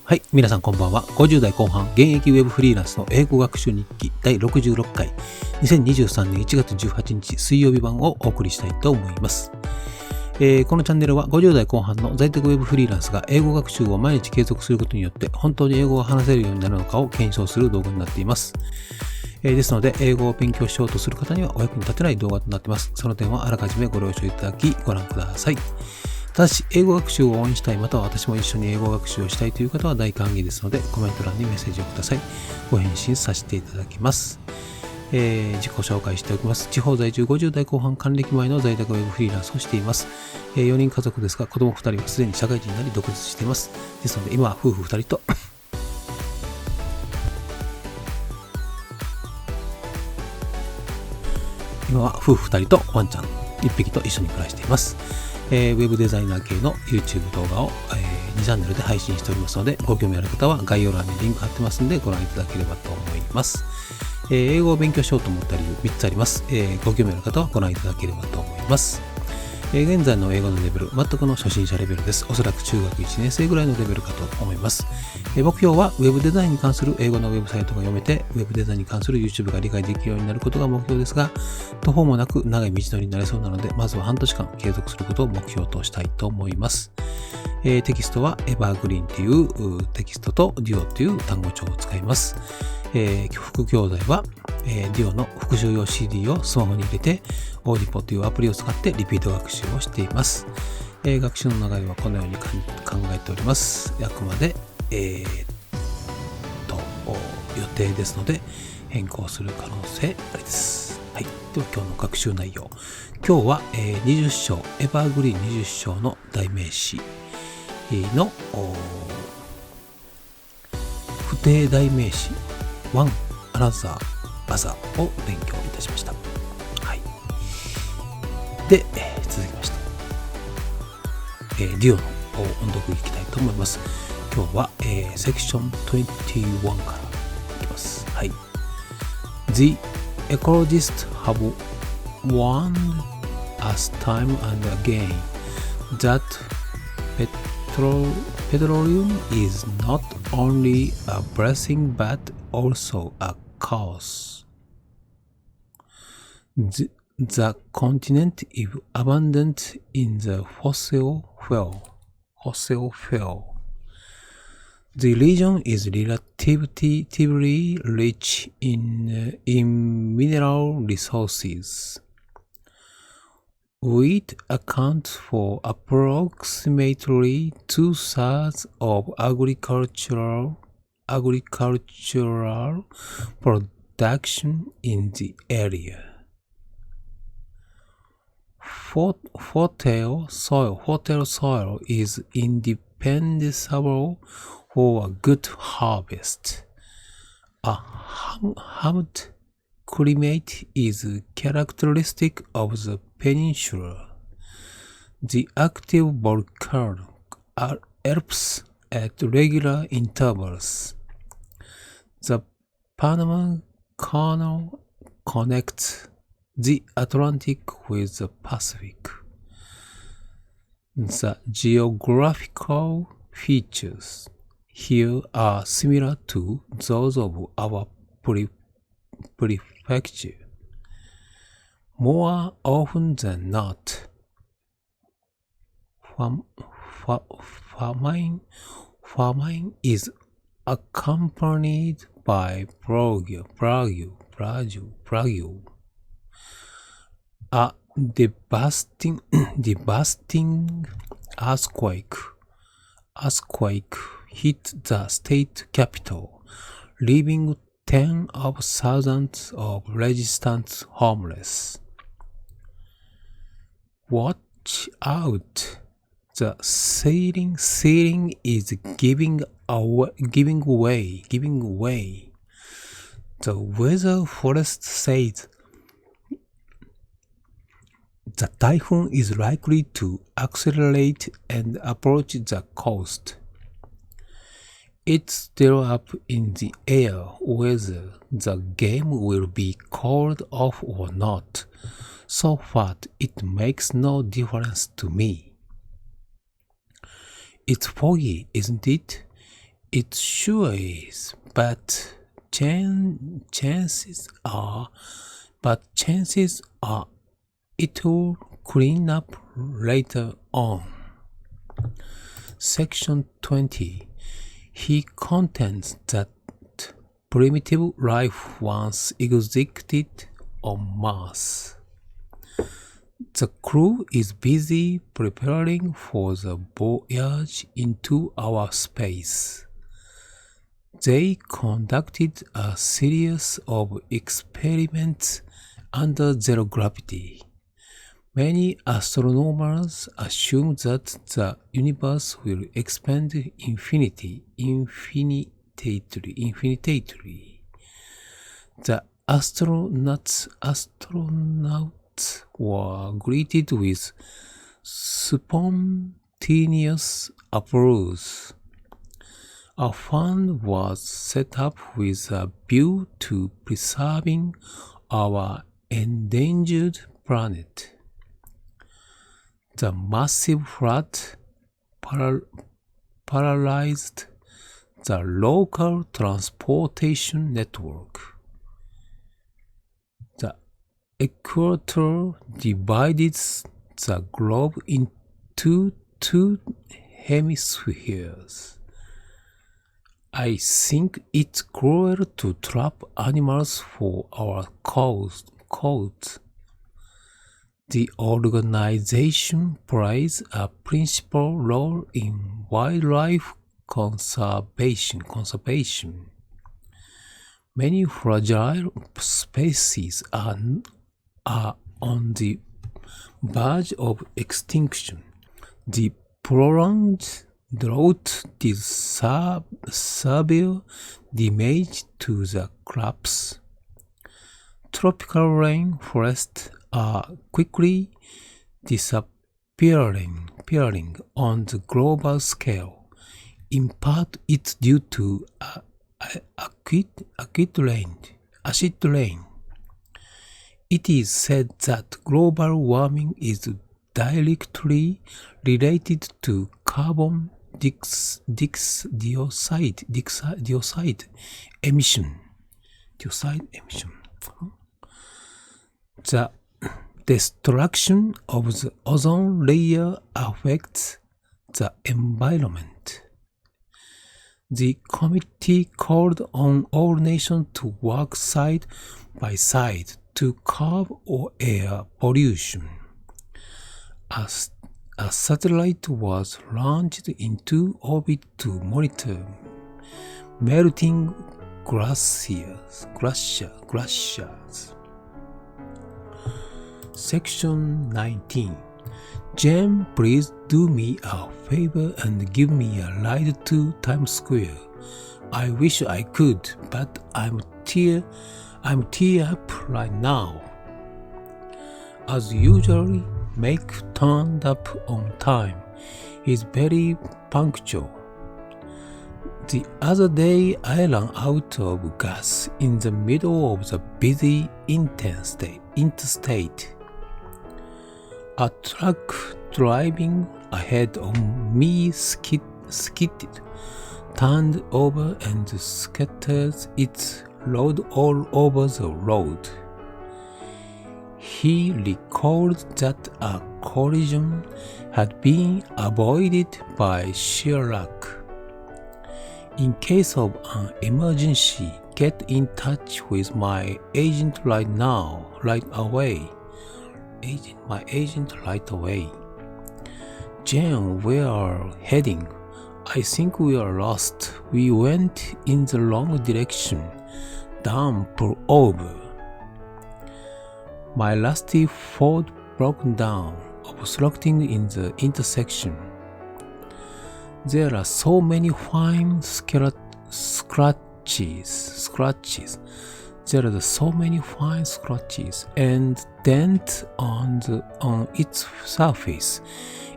はい、皆さんこんばんは。50代後半現役Webフリーランスの英語学習日記第66回2023年1月18日水曜日版をお送りしたいと思います。このチャンネルは50代後半の在宅Webフリーランスが英語学習を毎日継続することによって本当に英語が話せるようになるのかを検証する動画になっています。ですので、英語を勉強しようとする方にはお役に立てない動画となっています。その点はあらかじめご了承いただきご覧ください。ただし、英語学習を応援したい、または私も一緒に英語学習をしたいという方は大歓迎ですので、コメント欄にメッセージをください。ご返信させていただきます。自己紹介しておきます。地方在住50代後半還暦前の在宅ウェブフリーランスをしています。4人家族ですが、子供2人はすでに社会人になり独立しています。ですので、今は夫婦2人と、ワンちゃん1匹と一緒に暮らしています。ウェブデザイナー系の YouTube 動画を、2チャンネルで配信しておりますので、ご興味ある方は概要欄にリンク貼ってますのでご覧いただければと思います。英語を勉強しようと思った理由3つあります。ご興味ある方はご覧いただければと思います。現在の英語のレベル、全くの初心者レベルです。おそらく中学1年生ぐらいのレベルかと思います。目標は Web デザインに関する英語のウェブサイトが読めて、Web デザインに関する YouTube が理解できるようになることが目標ですが、途方もなく長い道のりになりそうなので、まずは半年間継続することを目標としたいと思います。テキストは Evergreen というテキストと Duo という単語帳を使います。副教材はDuo の復習用 CD をスマホに入れて Audible というアプリを使ってリピート学習をしています。学習の流れはこのように考えております。あくまで、予定ですので変更する可能性ありです。はい。では今日の学習内容。今日は、20章、Evergreen 20章の代名詞の不定代名詞One, Another, Other を勉強いたしました。はい。で、続きまして、Duo の音読いきたいと思います。今日は、セクション21からいきます。はい。The ecologists have warned us time and again that petroleum is not only a blessing but also a curse. The continent is abundant in the fossil fuel. The region is relatively rich in mineral resources. Wheat accounts for approximately 2/3 of agricultural production in the area. Fertile soil is indispensable for a good harvest. A humid climate is characteristic of the peninsula. The active volcano erupts at regular intervals. The Panama Canal connects the Atlantic with the Pacific. The geographical features here are similar to those of our prefecture. More often than not, famine is accompanied by plague, a devastating earthquake hit the state capital, leaving tens of thousands of residents homeless. Watch out! The ceiling is giving way. The weather forest says the typhoon is likely to accelerate and approach the coast. It's still up in the air whether the game will be called off or not. So far, it makes no difference to me. It's foggy, isn't it? It sure is, but chances are it'll clean up later on. Section 20. He contends that primitive life once existed on Mars. The crew is busy preparing for the voyage into outer space. They conducted a series of experiments under zero gravity. Many astronomers assume that the universe will expand infinitely. The astronauts were greeted with spontaneous applause. A fund was set up with a view to preserving our endangered planet. The massive flood paralyzed the local transportation network. The equator divided the globe into two hemispheres. I think it's cruel to trap animals for our cause. The organization plays a principal role in wildlife conservation. Many fragile species are on the verge of extinction. The prolonged drought did severe damage to the crops. Tropical rainforests are quickly disappearing on the global scale. In part, it's due to acid rain. It is said that global warming is directly related to carbon dioxide emission. The destruction of the ozone layer affects the environment. The committee called on all nations to work side by side to curb air pollution. A satellite was launched into orbit to monitor melting glaciers. Section 19. Jane, please do me a favor and give me a ride to Times Square. I wish I could, but I'm tear up right now. As usually, Make turned up on time. He's very punctual. The other day, I ran out of gas in the middle of the busy interstate. A truck driving ahead of me skidded, turned over and scattered its load all over the road. He recalled that a collision had been avoided by sheer luck. In case of an emergency, get in touch with my agent right away. Jane, we are heading. I think we are lost. We went in the wrong direction. Damn, pull over. My rusty Ford broke down, obstructing in the intersection. There are so many fine scratches. There are so many fine scratches and dents on its surface.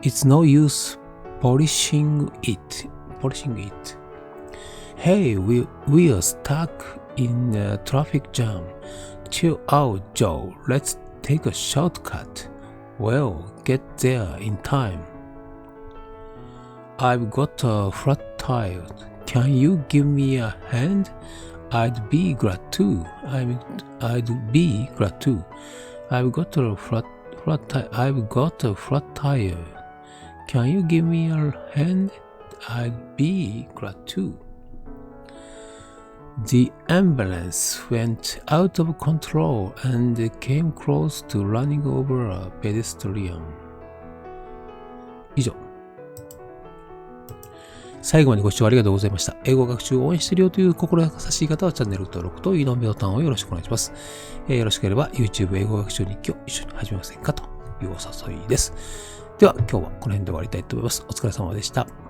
It's no use polishing it. Hey, we are stuck in a traffic jam. Chill out, Joe. Let's take a shortcut. We'll get there in time. I've got a flat tire. Can you give me a hand? I'd be glad to. I'd be glad to. I've got a flat tire. Can you give me a hand? I'd be glad to. The ambulance went out of control and came close to running over a pedestrian. 以上。最後までご視聴ありがとうございました。英語学習を応援しているよという心優しい方はチャンネル登録といいねボタンをよろしくお願いします。よろしければ YouTube 英語学習日記を一緒に始めませんかというお誘いです。では今日はこの辺で終わりたいと思います。お疲れ様でした。